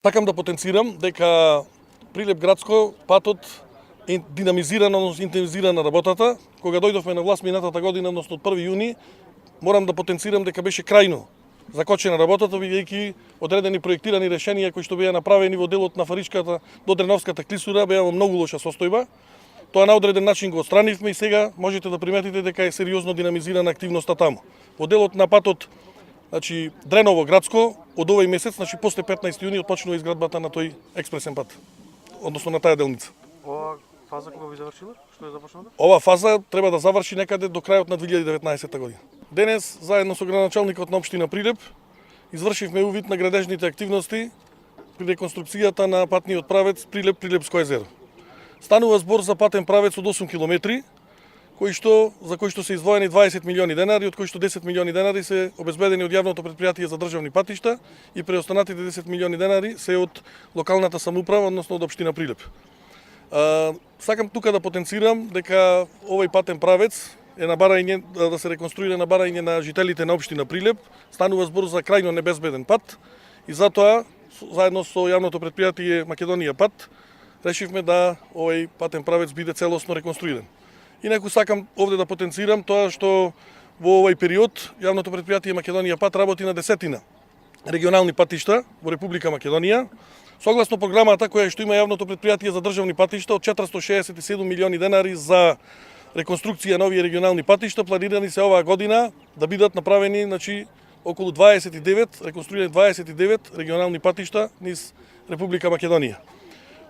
Сакам да потенцирам дека Прилеп градско патот е динамизирано, односно интензивира на работата. Кога дојдовме на власт минатата година, односно од 1 јуни, морам да потенцирам дека беше крајно закочена работата, бидејќи одредени проектирани решенија кои што беа направени во делот на Фаричката до Дреновската клисура беа во многу лоша состојба. Тоа на одреден начин го отстранивме и сега можете да приметите дека е сериозно динамизирана активноста таму. Во делот на патот Дреново градско, од овој месец, после 15 јуни, отпочнува изградбата на тој експресен пат, односно на таа делница. Ова фаза кога би завршила? Што е започнала? Ова фаза треба да заврши некаде до крајот на 2019 година. Денес, заедно со градоначалникот на општина Прилеп, извршивме увид на градежните активности при реконструкцијата на патниот правец Прилеп-Прилепско езеро. Станува збор за патен правец од 8 километри, за кои што се издвоени 20 милиони денари, од кои што 10 милиони денари се обезбедени од јавното претпријатие за државни патишта и преостанатите 10 милиони денари се од локалната самоуправа, односно од општина Прилеп. Сакам тука да потенцирам дека овој патен правец е на барање да се реконструира на барање на жителите на општина Прилеп. Станува збор за крајно небезбеден пат и затоа заедно со јавното претпријатие Македонија пат решивме да овој патен правец биде целосно реконструиран. Инаку сакам овде да потенцирам тоа што во овој период јавното претпријатие Македонија пат работи на десетина регионални патишта во Република Македонија. Согласно програмата која што има јавното претпријатие за државни патишта од 467 милиони денари за реконструкција на овие регионални патишта, планирани се оваа година да бидат направени околу 29, реконструирани 29 регионални патишта низ Република Македонија.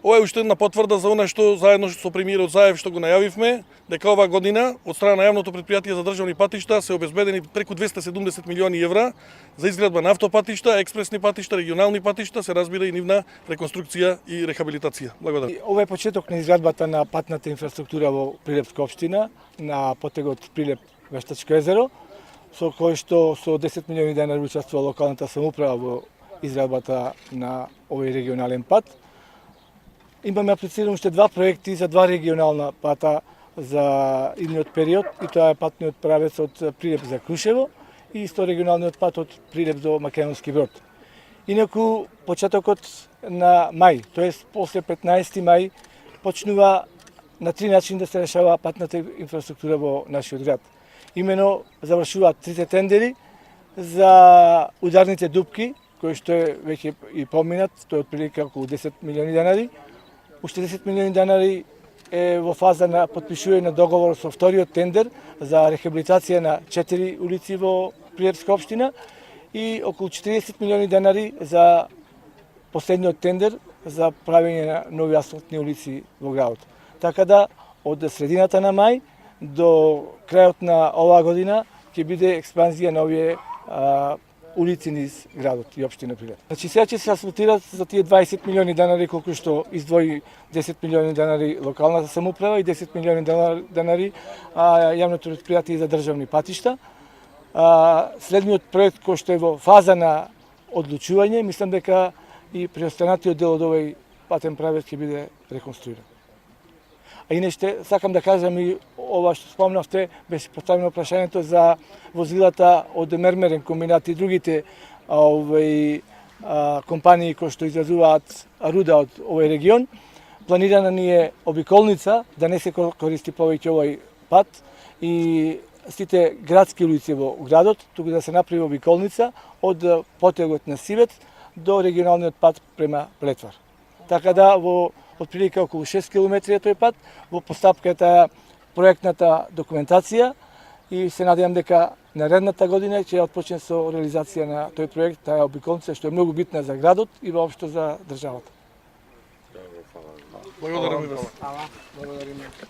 Ова е уште една потврда за она што заедно со премиерот Заев што го најавивме, дека оваа година од страна на јавното претпријатие за државни патишта се обезбедени преку 270 милиони евра за изградба на автопатишта, експресни патишта, регионални патишта, се разбира и нивна реконструкција и рехабилитација. Благодарам. Ова е почеток на изградбата на патната инфраструктура во Прилепска општина на потегот Прилеп-Вештачко езеро, со кој што со 10 милиони денари учествува локалната самоуправа во изградбата на овој регионален пат. Имаме аплицирано уште два проекти за два регионална пата за идниот период, и тоа е патниот правец од Прилеп за Крушево и исто регионалниот пат од Прилеп до Македонски Брод. Инаку почетокот на мај, тоест после 15 мај, почнува на три начини да се решава патната инфраструктура во нашиот град. Имено завршуваат трите тендери за ударните дупки, кои што е веќе и поминат, тој е отприлика околу 10 милиони денари. Уште 10 милиони денари е во фаза на потпишување на договор со вториот тендер за рехабилитација на 4 улици во Прилепска општина и околу 40 милиони денари за последниот тендер за правење на нови асфалтни улици во градот. Така да од средината на мај до крајот на оваа година ќе биде експанзија на овие улици низ градот и општина Прилеп. Сега ќе се асфалтират за тие 20 милиони денари колку што издвои 10 милиони денари локалната самоуправа и 10 милиони денари јавното претпријатие за државни патишта. Следниот проект кој што е во фаза на одлучување, мислам дека и преостанатиот дел од овој патен правец ќе биде реконструиран. А иначе сакам да кажам и ова што спомнавте, беше поставено прашањето за возилата од Мермерен комбинат и другите компании кои што изразуваат руда од овој регион. Планирана ни е обиколница, да не се користи повеќе овој пат и сите градски улици во градот, туку да се направи обиколница од потегот на Сивет до регионалниот пат према Плетвар. Така да во отприлика околу 6 километри е тој пат, во постапката проектната документација и се надевам дека наредната година ќе отпочне со реализација на тој проект, таа обиколница што е многу битна за градот и воопшто за државата. Благодарам ви. Благодариме.